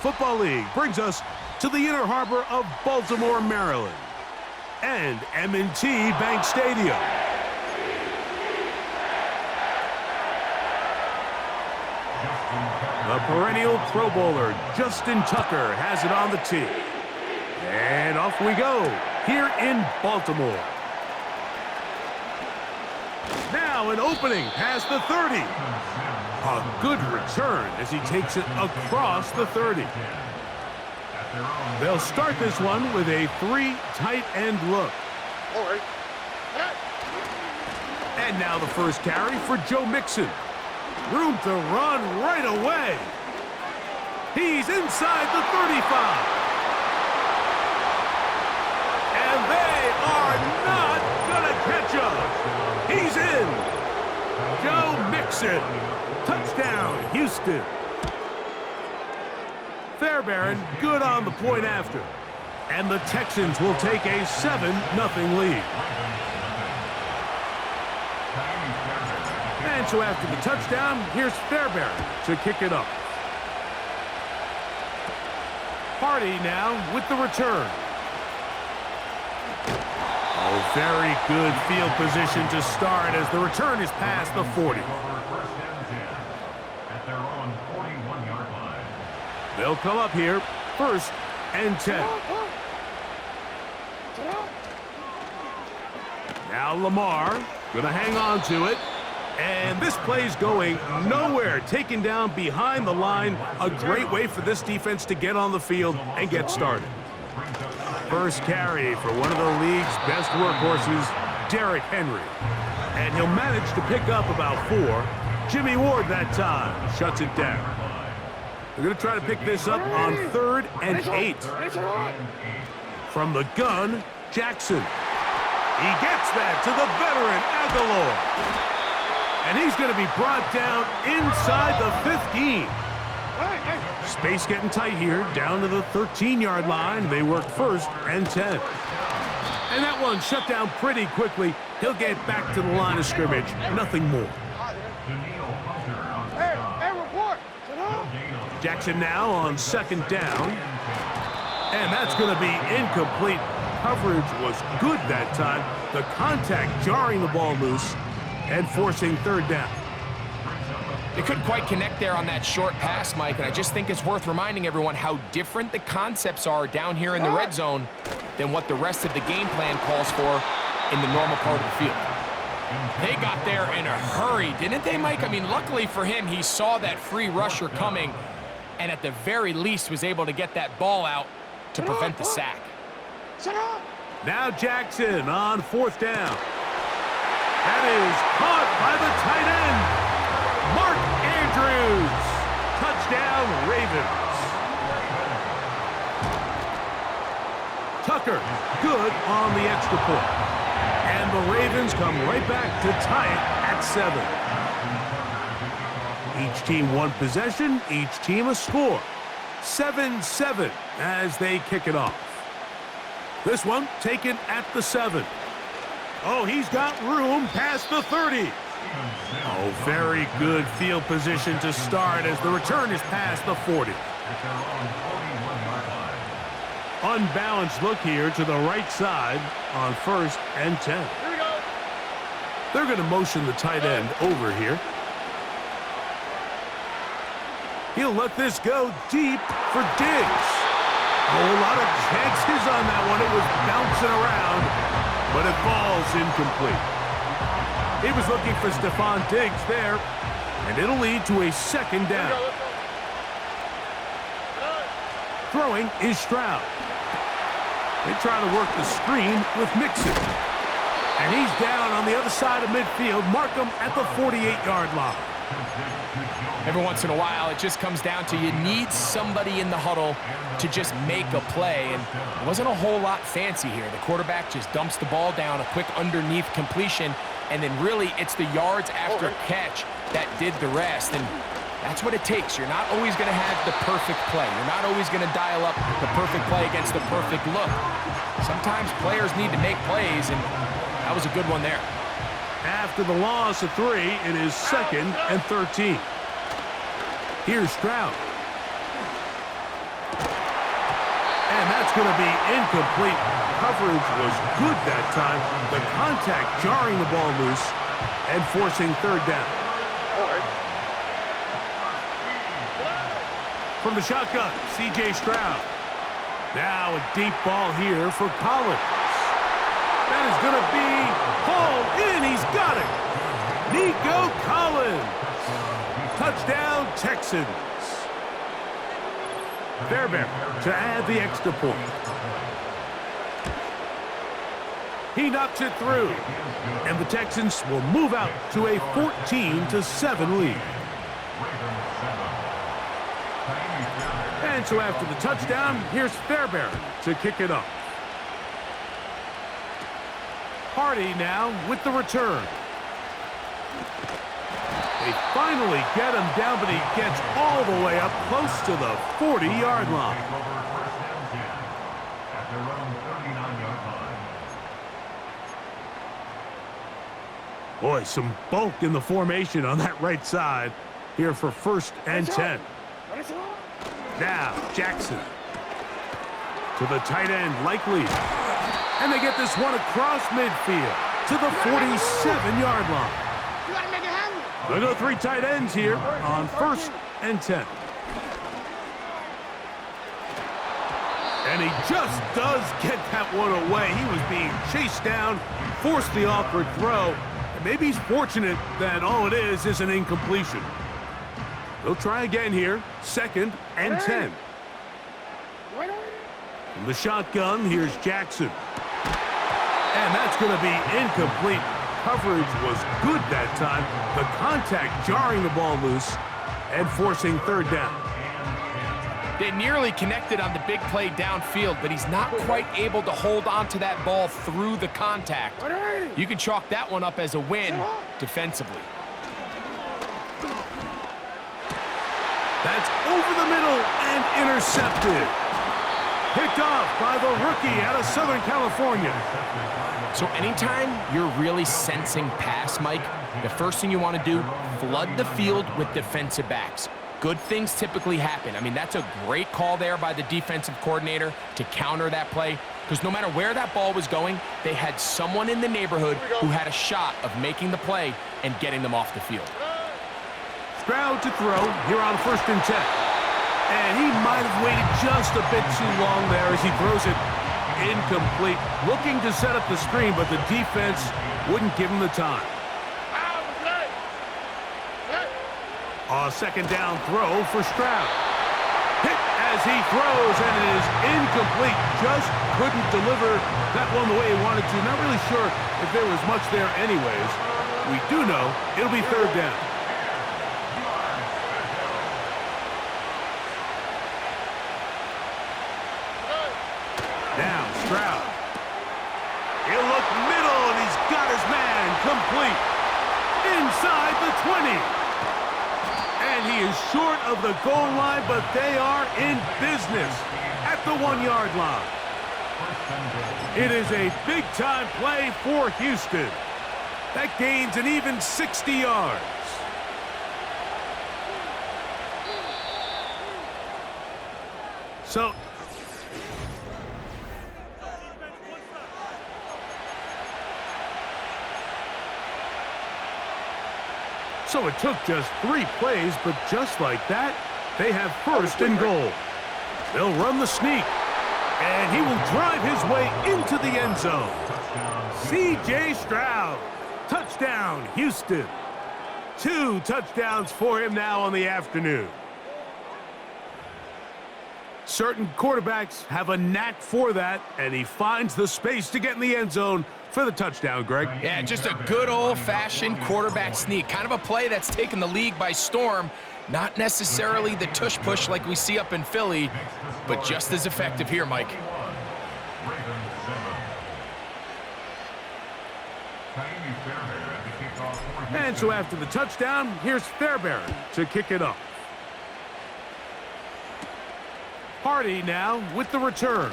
Football League brings us to the inner harbor of Baltimore, Maryland, and M&T Bank Stadium. The perennial Pro Bowler, Justin Tucker, has it on the tee. And off we go, here in Baltimore. Now an opening past the 30. A good return as he takes it across the 30. They'll start this one with a 3 tight end look. And now the first carry for Joe Mixon. Room to run right away. He's inside the 35. And they are not going to catch up. He's in. Joe Mixon. Touchdown, Houston. Fairbairn good on the point after. And the Texans will take a 7-0 lead. And so after the touchdown, here's Fairbairn to kick it up. Hardy now with the return. Oh, very good field position to start as the return is past the 40. They'll come up here, 1st and 10. Now Lamar, gonna hang on to it. And this play's going nowhere, taken down behind the line. A great way for this defense to get on the field and get started. First carry for one of the league's best workhorses, Derrick Henry. And he'll manage to pick up about 4. Jimmy Ward that time shuts it down. They're going to try to pick this up on 3rd and 8. From the gun, Jackson. He gets that to the veteran Aguilar. And he's going to be brought down inside the 15. Space getting tight here, down to the 13-yard line. They work 1st and 10. And that one shut down pretty quickly. He'll get back to the line of scrimmage. Nothing more. Jackson now on 2nd down. And that's going to be incomplete. Coverage was good that time. The contact jarring the ball loose and forcing 3rd down. They couldn't quite connect there on that short pass, Mike, and I just think it's worth reminding everyone how different the concepts are down here in the red zone than what the rest of the game plan calls for in the normal part of the field. They got there in a hurry, didn't they, Mike? I mean, luckily for him, he saw that free rusher coming and at the very least was able to get that ball out to prevent the sack. Now Jackson on 4th down. That is caught by the tight end, Mark Andrews. Touchdown, Ravens. Tucker, good on the extra point. And the Ravens come right back to tie it at 7. Each team one possession, each team a score. 7-7 as they kick it off. This one taken at the 7. Oh, he's got room past the 30. Oh, very good field position to start as the return is past the 40. Unbalanced look here to the right side on 1st and 10. They're going to motion the tight end over here. He'll let this go deep for Diggs. Oh, a lot of chances on that one. It was bouncing around, but it falls incomplete. He was looking for Stephon Diggs there, and it'll lead to a 2nd down. Throwing is Stroud. They try to work the screen with Mixon. And he's down on the other side of midfield. Mark him at the 48-yard line. Every once in a while, it just comes down to you need somebody in the huddle to just make a play, and it wasn't a whole lot fancy here. The quarterback just dumps the ball down, a quick underneath completion, and then really it's the yards after catch that did the rest, and that's what it takes. You're not always going to have the perfect play. You're not always going to dial up the perfect play against the perfect look. Sometimes players need to make plays, and that was a good one there. After the loss of 3, it is 2nd and 13. Here's Stroud. that's going to be incomplete. Coverage was good that time. The contact jarring the ball loose and forcing third down. From the shotgun, C.J. Stroud. Now a deep ball here for Collins. That is going to be hauled in. He's got it. Nico Collins. Touchdown, Texans. Fairbairn to add the extra point. He knocks it through. And the Texans will move out to a 14-7 lead. And so after the touchdown, here's Fairbairn to kick it up. Hardy now with the return. They finally get him down, but he gets all the way up close to the 40-yard line. Boy, some bulk in the formation on that right side here for 1st and 10. Now, Jackson to the tight end, Likely. And they get this one across midfield to the 47-yard line. They'll go 3 tight ends here on 1st and 10. And he just does get that one away. He was being chased down, forced the awkward throw. And maybe he's fortunate that all it is an incompletion. They'll try again here, 2nd and 10. From the shotgun, here's Jackson. And that's going to be incomplete. Coverage was good that time. The contact jarring the ball loose and forcing third down. They nearly connected on the big play downfield, but he's not quite able to hold on to that ball through the contact. You can chalk that one up as a win defensively. That's over the middle and intercepted. Picked off by the rookie out of Southern California. So anytime you're really sensing pass, Mike, the first thing you want to do, flood the field with defensive backs. Good things typically happen. I mean, that's a great call there by the defensive coordinator to counter that play, because no matter where that ball was going, they had someone in the neighborhood who had a shot of making the play and getting them off the field. Stroud to throw here on 1st and 10. And he might have waited just a bit too long there as he throws it incomplete. Looking to set up the screen, but the defense wouldn't give him the time. A 2nd down throw for Stroud. Hit as he throws, and it is incomplete. Just couldn't deliver that one the way he wanted to. Not really sure if there was much there anyways. We do know it'll be 3rd down. Now, Stroud. He'll look middle, and he's got his man complete. Inside the 20. And he is short of the goal line, but they are in business at the 1-yard line. It is a big-time play for Houston. That gains an even 60 yards. So it took just 3 plays, but just like that, they have 1st and goal. They'll run the sneak, and he will drive his way into the end zone. C.J. Stroud, touchdown, Houston. 2 touchdowns for him now on the afternoon. Certain quarterbacks have a knack for that, and he finds the space to get in the end zone for the touchdown, Greg. Yeah, just a good old-fashioned quarterback sneak. Kind of a play that's taken the league by storm. Not necessarily the tush-push like we see up in Philly, but just as effective here, Mike. And so after the touchdown, here's Fairbairn to kick it up. Hardy now with the return.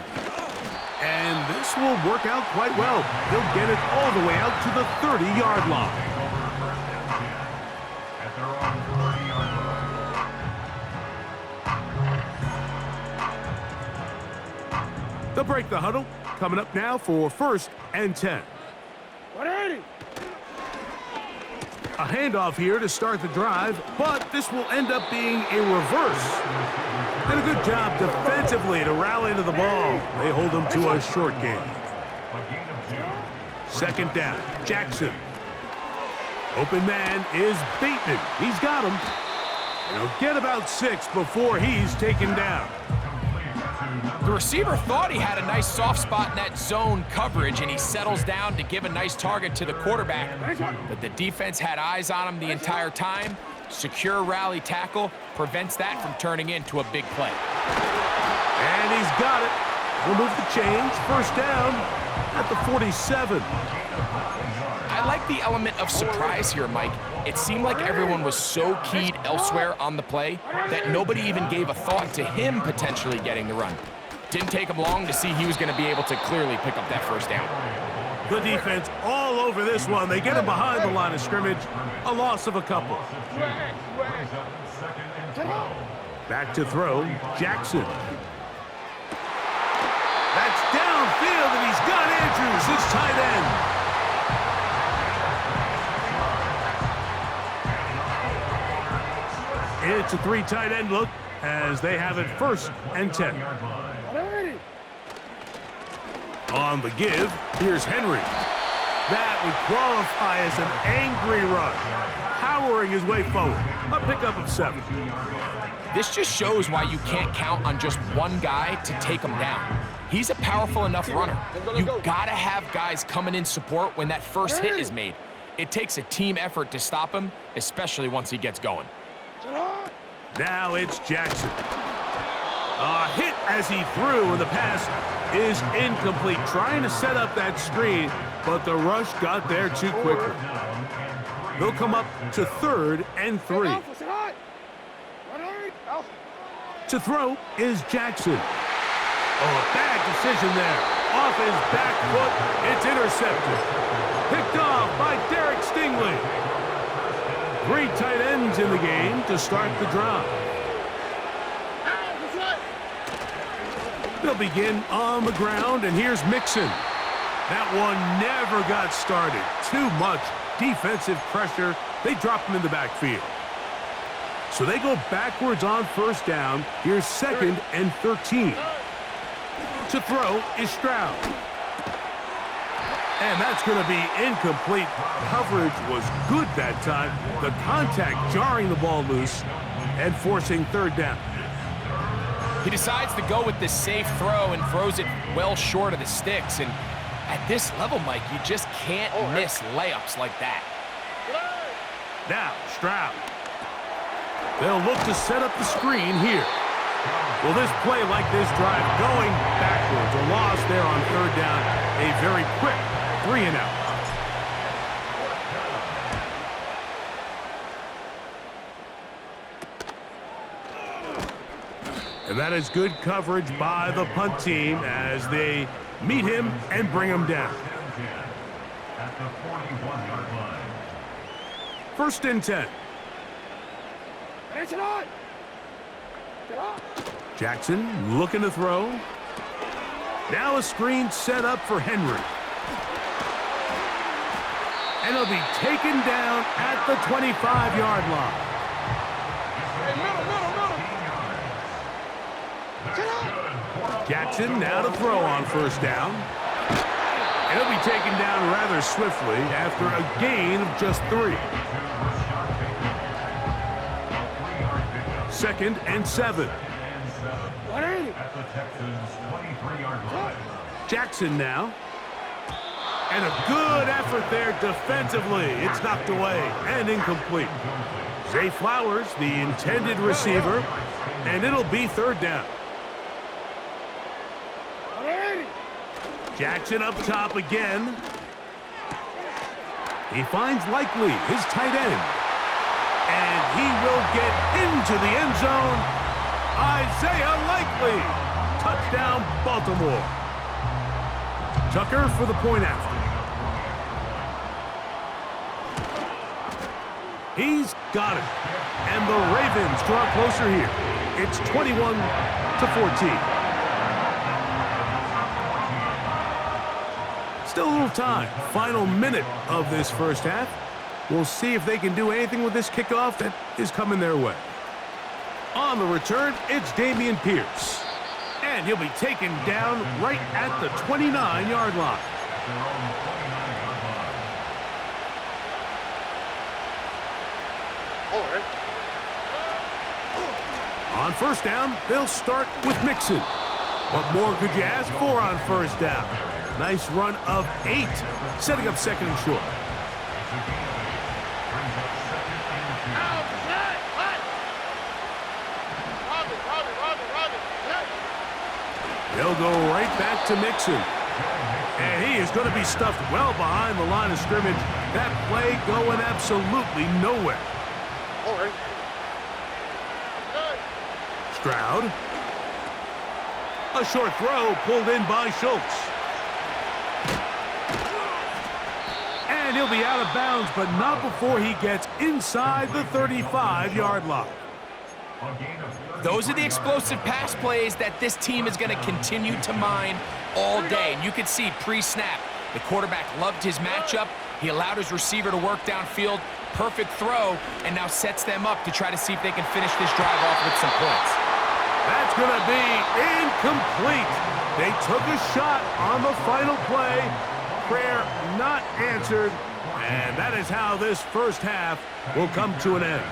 And this will work out quite well. He'll get it all the way out to the 30-yard line. They'll break the huddle. Coming up now for 1st and 10. 180. A handoff here to start the drive, but this will end up being a reverse. And a good job defensively to rally to the ball. They hold them to a short gain. 2nd down, Jackson. Open man is Bateman. He's got him. And he'll get about 6 before he's taken down. The receiver thought he had a nice soft spot in that zone coverage, and he settles down to give a nice target to the quarterback. But the defense had eyes on him the entire time. Secure rally tackle prevents that from turning into a big play. And he's got it. We'll move the change. 1st down at the 47. I like the element of surprise here, Mike. It seemed like everyone was so keyed elsewhere on the play that nobody even gave a thought to him potentially getting the run. Didn't take him long to see he was going to be able to clearly pick up that 1st down. The defense all over this one. They get him behind the line of scrimmage. A loss of a couple. Back to throw, Jackson. That's downfield, and he's got Andrews, his tight end. It's a 3 tight end look as they have it 1st and 10. On the give, here's Henry. That would qualify as an angry run, powering his way forward. A pickup of 7. This just shows why you can't count on just one guy to take him down. He's a powerful enough runner. You gotta have guys coming in support when that first hit is made. It takes a team effort to stop him, especially once he gets going. Now it's Jackson. A hit as he threw, and the pass is incomplete. Trying to set up that screen, but the rush got there too quickly. They'll come up to 3rd and 3. To throw is Jackson. Oh, a bad decision there. Off his back foot, it's intercepted. Picked off by Derek Stingley. 3 tight ends in the game to start the drive. They'll begin on the ground, and here's Mixon. That one never got started. Too much defensive pressure. They drop him in the backfield. So they go backwards on 1st down. Here's 2nd and 13. To throw is Stroud. And that's going to be incomplete. Coverage was good that time. The contact jarring the ball loose and forcing 3rd down. He decides to go with this safe throw and throws it well short of the sticks. And at this level, Mike, you just can't miss layups like that. Now, Stroud. They'll look to set up the screen here. Well, this play like this drive going backwards. A loss there on 3rd down. A very quick 3 and out. And that is good coverage by the punt team as they meet him and bring him down. 1st and 10. Jackson looking to throw. Now a screen set up for Henry. And he'll be taken down at the 25-yard line. Jackson now to throw on 1st down. And he'll be taken down rather swiftly after a gain of just 3. 2nd and 7. Jackson now. And a good effort there defensively. It's knocked away and incomplete. Zay Flowers, the intended receiver, and it'll be 3rd down. Jackson up top again. He finds Likely, his tight end. And he will get into the end zone. Isaiah Likely. Touchdown, Baltimore. Tucker for the point after. He's got it. And the Ravens draw closer here. It's 21-14. Still a little time. Final minute of this first half. We'll see if they can do anything with this kickoff that is coming their way. On the return, it's Dameon Pierce. And he'll be taken down right at the 29-yard line. On first down, they'll start with Mixon. What more could you ask for on first down? Nice run of 8, setting up second and short. They'll go right back to Mixon. And he is going to be stuffed well behind the line of scrimmage. That play going absolutely nowhere. Stroud. A short throw pulled in by Schultz. And he'll be out of bounds, but not before he gets inside the 35-yard line. Those are the explosive pass plays that this team is going to continue to mine all day. And you can see pre-snap, the quarterback loved his matchup. He allowed his receiver to work downfield. Perfect throw, and now sets them up to try to see if they can finish this drive off with some points. That's going to be incomplete. They took a shot on the final play. Prayer not answered. And that is how this first half will come to an end.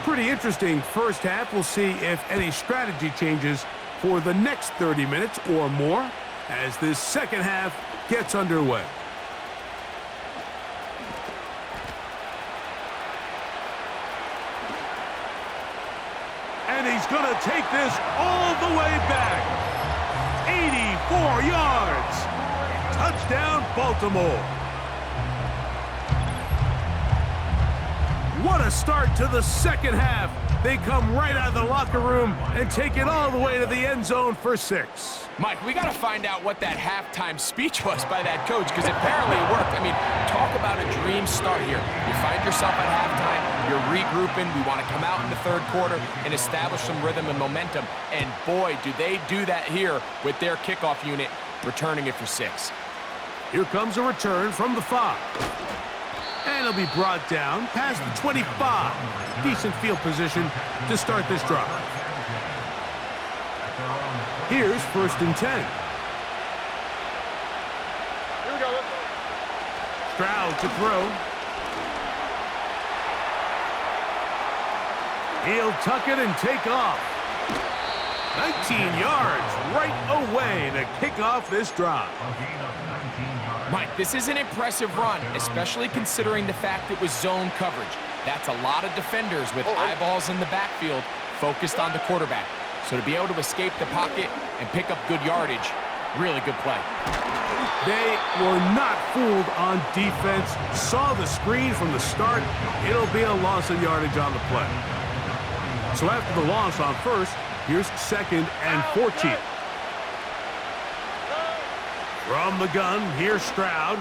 Pretty interesting first half. We'll see if any strategy changes for the next 30 minutes or more as this second half gets underway. And he's going to take this all the way back. 84 yards. Touchdown, Baltimore. What a start to the second half. They come right out of the locker room and take it all the way to the end zone for 6. Mike, we got to find out what that halftime speech was by that coach, because apparently it worked. I mean, talk about a dream start here. You find yourself at halftime, you're regrouping, we want to come out in the third quarter and establish some rhythm and momentum. And boy, do they do that here with their kickoff unit, returning it for 6. Here comes a return from the 5. And he'll be brought down past the 25. Decent field position to start this drive. Here's 1st and 10. Here we go. Stroud to throw. He'll tuck it and take off. 19 yards right away to kick off this drive. Mike, this is an impressive run, especially considering the fact it was zone coverage. That's a lot of defenders with eyeballs in the backfield focused on the quarterback. So to be able to escape the pocket and pick up good yardage, really good play. They were not fooled on defense. Saw the screen from the start. It'll be a loss of yardage on the play. So after the loss on first, here's 2nd and 14. From the gun, here's Stroud.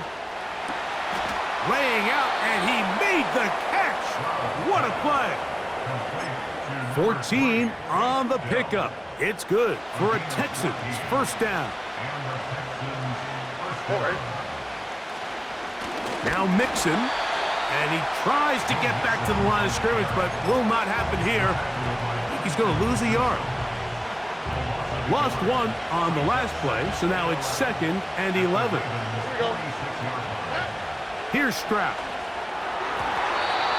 Laying out, and he made the catch. What a play. 14 on the pickup. It's good for a Texans first down. Now Mixon, and he tries to get back to the line of scrimmage, but will not happen here. I think he's going to lose a yard. Lost 1 on the last play, so now it's 2nd and 11. Here's Stroud.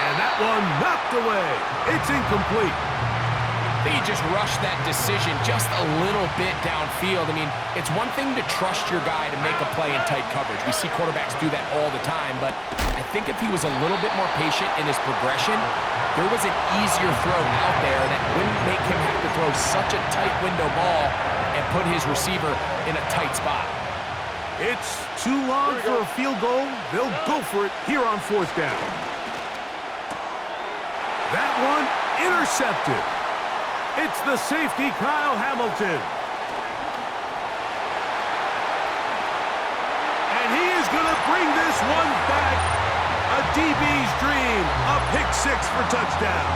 And that one knocked away. It's incomplete. I think he just rushed that decision just a little bit downfield. I mean, it's one thing to trust your guy to make a play in tight coverage. We see quarterbacks do that all the time, but I think if he was a little bit more patient in his progression, there was an easier throw out there that wouldn't make him have to throw such a tight window ball and put his receiver in a tight spot. It's too long for a field goal. They'll go for it here on 4th down. That one intercepted. It's the safety, Kyle Hamilton. And he is going to bring this one back. A DB's dream. A pick 6 for touchdown.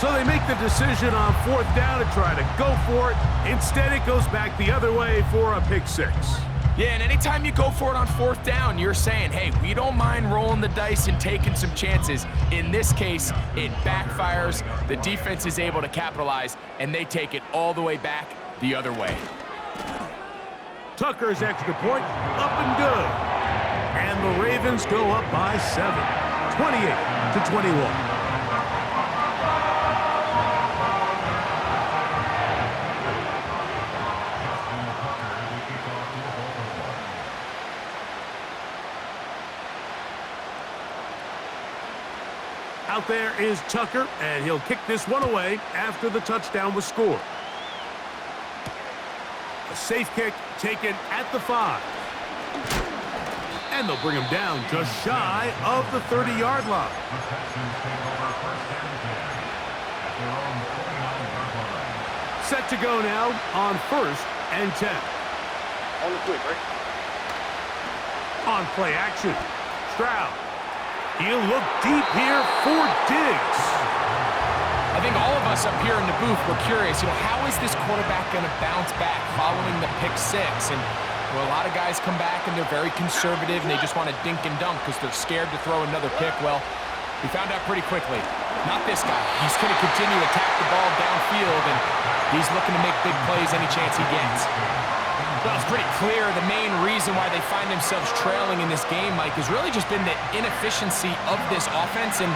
So they make the decision on 4th down to try to go for it. Instead, it goes back the other way for a pick 6. Yeah, and anytime you go for it on 4th down, you're saying, hey, we don't mind rolling the dice and taking some chances. In this case, it backfires. The defense is able to capitalize, and they take it all the way back the other way. Tucker's extra point, up and good. And the Ravens go up by 7, 28-21. Out there is Tucker, and he'll kick this one away after the touchdown was scored. A safe kick taken at the 5. And they'll bring him down just shy of the 30-yard line. Set to go now on 1st and 10. On the quick, right? On play action, Stroud. He'll look deep here for Diggs. I think all of us up here in the booth were curious, how is this quarterback going to bounce back following the pick 6? And a lot of guys come back and they're very conservative and they just want to dink and dunk because they're scared to throw another pick. Well, we found out pretty quickly. Not this guy. He's going to continue to attack the ball downfield, and he's looking to make big plays any chance he gets. Well, it's pretty clear the main reason why they find themselves trailing in this game, Mike, has really just been the inefficiency of this offense and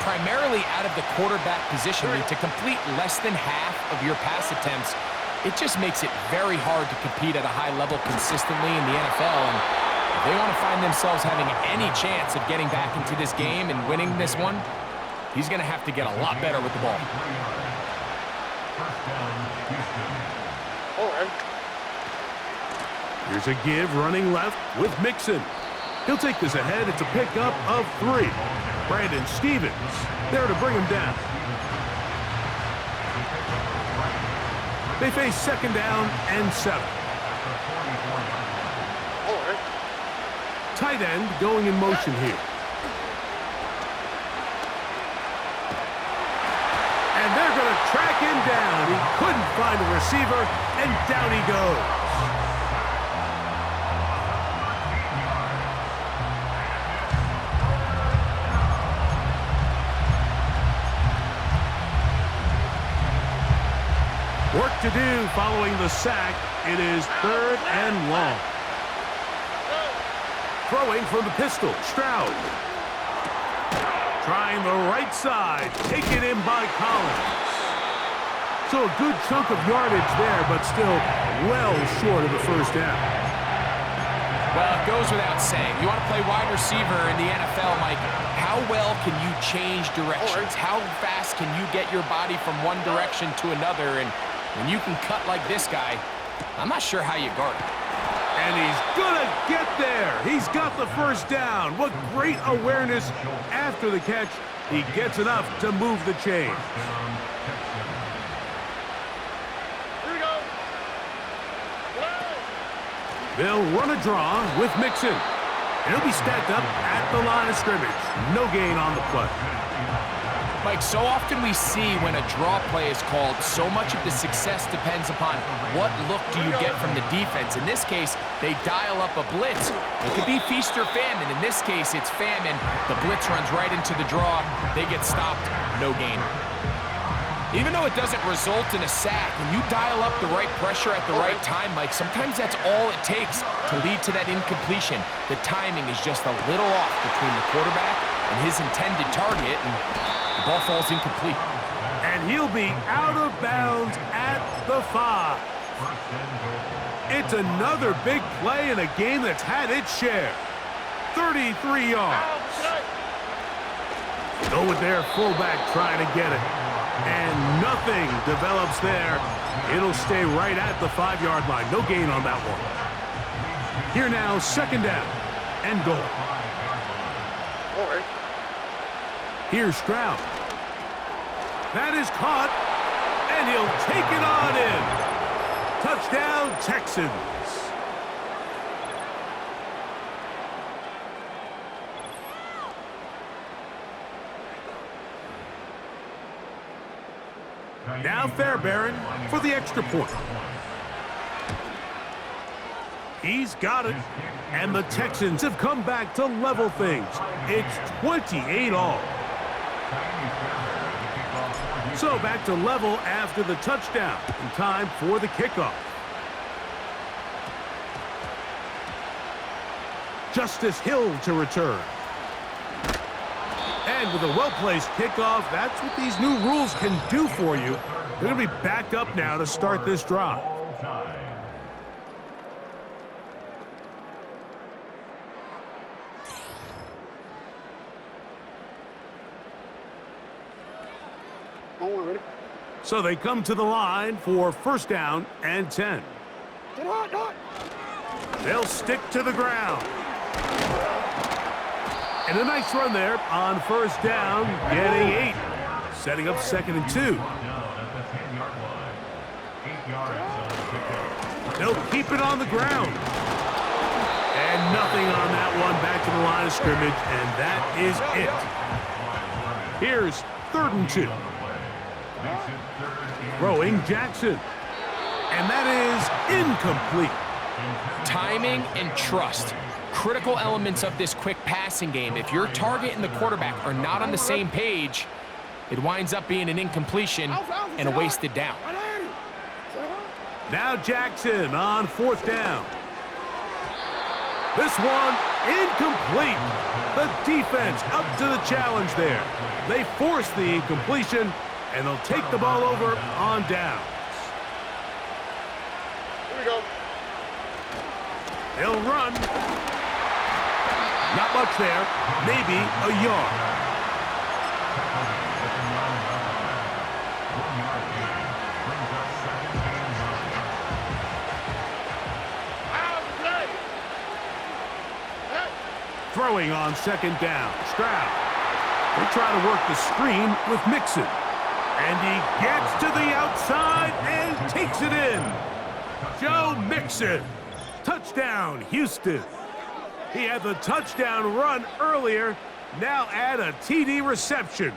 primarily out of the quarterback position. I mean, to complete less than half of your pass attempts, it just makes it very hard to compete at a high level consistently in the NFL. And if they want to find themselves having any chance of getting back into this game and winning this one, he's going to have to get a lot better with the ball. All right. Here's a give running left with Mixon. He'll take this ahead. It's a pickup of 3. Brandon Stevens there to bring him down. They face 2nd down and 7. All right. Tight end going in motion here. And they're going to track him down. He couldn't find a receiver, and down he goes. Work to do following the sack. It is 3rd and long. Throwing from the pistol, Stroud. Trying the right side, taken in by Collins. So a good chunk of yardage there, but still well short of the 1st down. Well, it goes without saying. You want to play wide receiver in the NFL, Mike. How well can you change directions? How fast can you get your body from one direction to another? And when you can cut like this guy, I'm not sure how you guard it. And he's gonna get there. He's got the 1st down. What great awareness after the catch. He gets enough to move the chains. Here we go. They'll run a draw with Mixon. And he'll be stacked up at the line of scrimmage. No gain on the play. Mike, so often we see when a draw play is called, so much of the success depends upon what look do you get from the defense. In this case, they dial up a blitz. It could be feast or famine. In this case, it's famine. The blitz runs right into the draw. They get stopped. No gain. Even though it doesn't result in a sack, when you dial up the right pressure at the right time, Mike, sometimes that's all it takes to lead to that incompletion. The timing is just a little off between the quarterback and his intended target, and the ball falls incomplete. And he'll be out of bounds at the 5. It's another big play in a game that's had its share. 33 yards. Go with their fullback trying to get it. And nothing develops there. It'll stay right at the 5-yard line. No gain on that one. Here now, 2nd down and goal. All right. Here's Stroud. That is caught, and he'll take it on in. Touchdown, Texans. Now Fairbairn for the extra point. He's got it. And the Texans have come back to level things. It's 28 all. So back to level after the touchdown. And time for the kickoff. Justice Hill to return. And with a well-placed kickoff, that's what these new rules can do for you. They're going to be back up now to start this drive. So they come to the line for first down and 10. They'll stick to the ground. And a nice run there on first down, getting 8. Setting up 2nd and 2. They'll keep it on the ground. And nothing on that one, back to the line of scrimmage, and that is it. Here's 3rd and 2. Throwing Jackson. And that is incomplete. Timing and trust. Critical elements of this quick passing game. If your target and the quarterback are not on the same page, it winds up being an incompletion and a wasted down. Now Jackson on 4th down. This one incomplete. The defense up to the challenge there. They force the incompletion, and they'll take the ball over on downs. Here we go. They'll run. Not much there. Maybe a yard. Throwing on 2nd down. Stroud. They try to work the screen with Mixon. And he gets to the outside and takes it in. Joe Mixon. Touchdown, Houston. He had the touchdown run earlier. Now add a TD reception.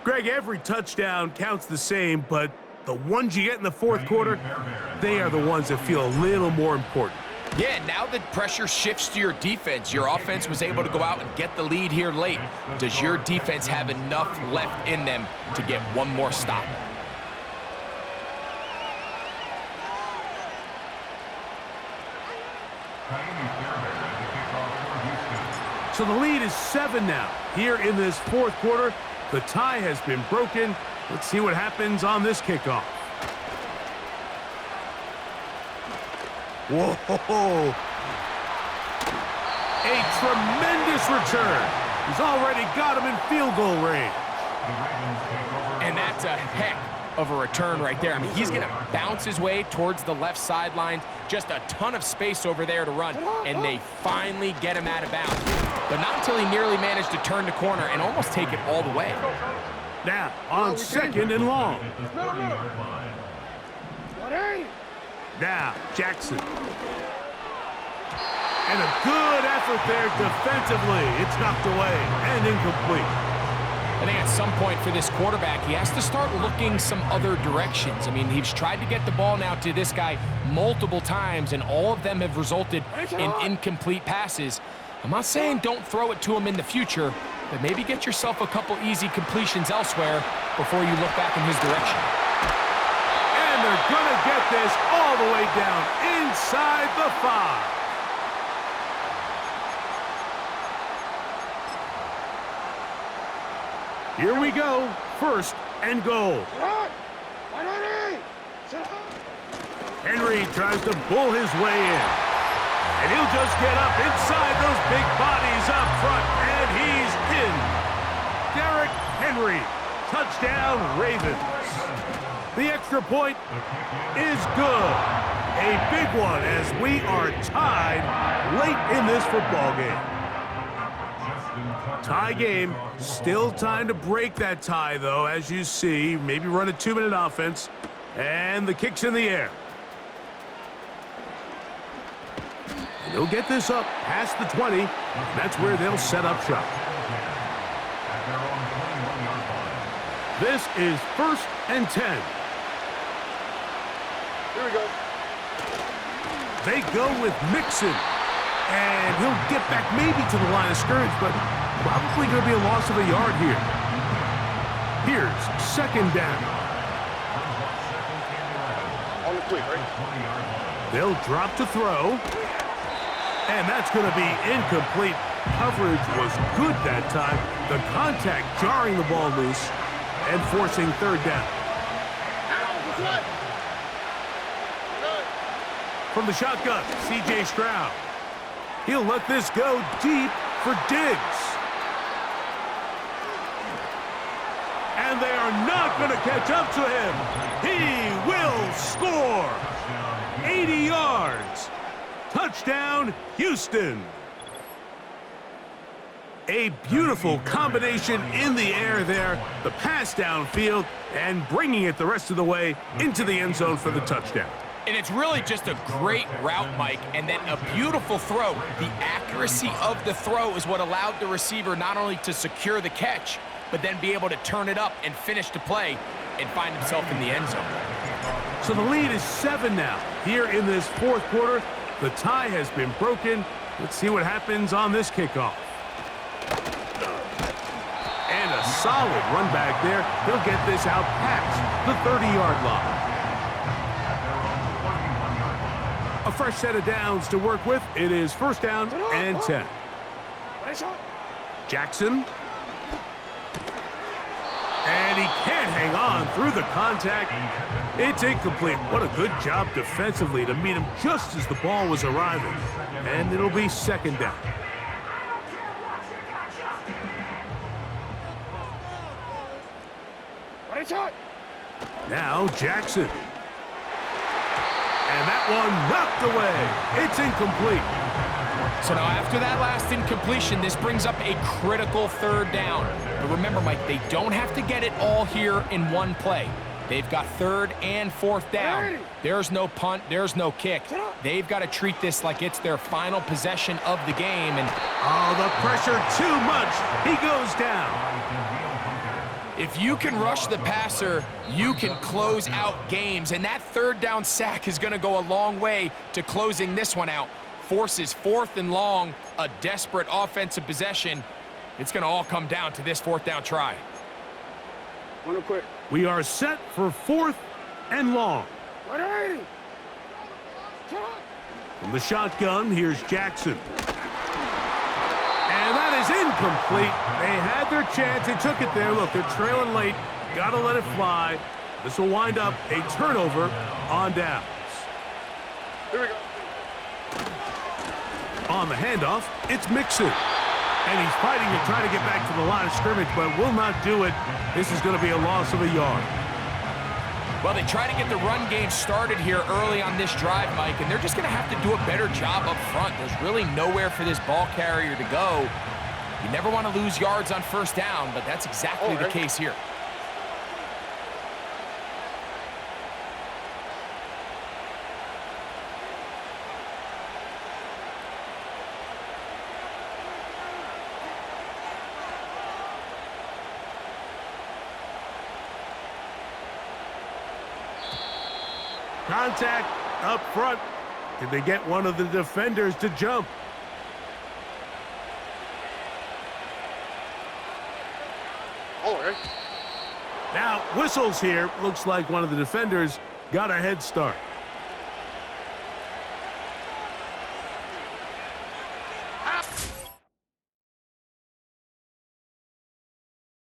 Greg, every touchdown counts the same, but the ones you get in the 4th quarter, they are the ones that feel a little more important. Yeah, now that pressure shifts to your defense, your offense was able to go out and get the lead here late. Does your defense have enough left in them to get one more stop? So the lead is 7 now. Here in this 4th quarter, the tie has been broken. Let's see what happens on this kickoff. Whoa! A tremendous return. He's already got him in field goal range. And that's a heck of a return right there. I mean, he's going to bounce his way towards the left sideline. Just a ton of space over there to run, and they finally get him out of bounds. But not until he nearly managed to turn the corner and almost take it all the way. Now, on 2nd and long. Now, Jackson. And a good effort there defensively. It's knocked away and incomplete. I think at some point for this quarterback, he has to start looking some other directions. I mean, he's tried to get the ball now to this guy multiple times, and all of them have resulted in incomplete passes. I'm not saying don't throw it to him in the future, but maybe get yourself a couple easy completions elsewhere before you look back in his direction. And they're going to get this all the way down inside the 5. Here we go. 1st and goal. Henry tries to bull his way in. And he'll just get up inside those big bodies up front, and he's in. Derrick Henry. Touchdown, Ravens. The extra point is good. A big one as we are tied late in this football game. Tie game. Still time to break that tie, though, as you see. Maybe run a 2-minute offense. And the kick's in the air. And they'll get this up past the 20. That's where they'll set up shop. This is 1st and 10. Here we go. They go with Mixon. And he'll get back maybe to the line of scrimmage, but probably going to be a loss of a yard here. Here's 2nd down. On the quick, right? They'll drop to throw. And that's going to be incomplete. Coverage was good that time. The contact jarring the ball loose and forcing 3rd down. From the shotgun, C.J. Stroud. He'll let this go deep for Diggs. And they are not going to catch up to him. He will score. 80 yards. Touchdown, Houston. A beautiful combination in the air there. The pass downfield and bringing it the rest of the way into the end zone for the touchdown. And it's really just a great route, Mike, and then a beautiful throw. The accuracy of the throw is what allowed the receiver not only to secure the catch, but then be able to turn it up and finish the play and find himself in the end zone. So the lead is 7 now. Here in this 4th quarter, the tie has been broken. Let's see what happens on this kickoff. And a solid run back there. He'll get this out past the 30-yard line. A fresh set of downs to work with. It is 1st down and 10. Jackson. And he can't hang on through the contact. It's incomplete. What a good job defensively to meet him just as the ball was arriving. And it'll be 2nd down. Now Jackson. And that one knocked away. It's incomplete. So now after that last incompletion, this brings up a critical 3rd down. But remember, Mike, they don't have to get it all here in one play. They've got 3rd and 4th down. There's no punt. There's no kick. They've got to treat this like it's their final possession of the game. And oh, the pressure too much. He goes down. if you can rush the passer, you can close out games. And that 3rd down sack is going to go a long way to closing this one out. Forces 4th and long, a desperate offensive possession. It's going to all come down to this 4th down try. We are set for 4th and long. From the shotgun, here's Jackson. And that is incomplete. They had their chance. They took it there. Look, they're trailing late. Got to let it fly. This will wind up a turnover on downs. Here we go. On the handoff, it's Mixon. And he's fighting to try to get back to the line of scrimmage, but will not do it. This is going to be a loss of a yard. Well, they try to get the run game started here early on this drive, Mike, and they're just going to have to do a better job up front. There's really nowhere for this ball carrier to go. You never want to lose yards on 1st down, but that's exactly the case here. Contact up front. Did they get one of the defenders to jump? All right. Now, whistles here. Looks like one of the defenders got a head start.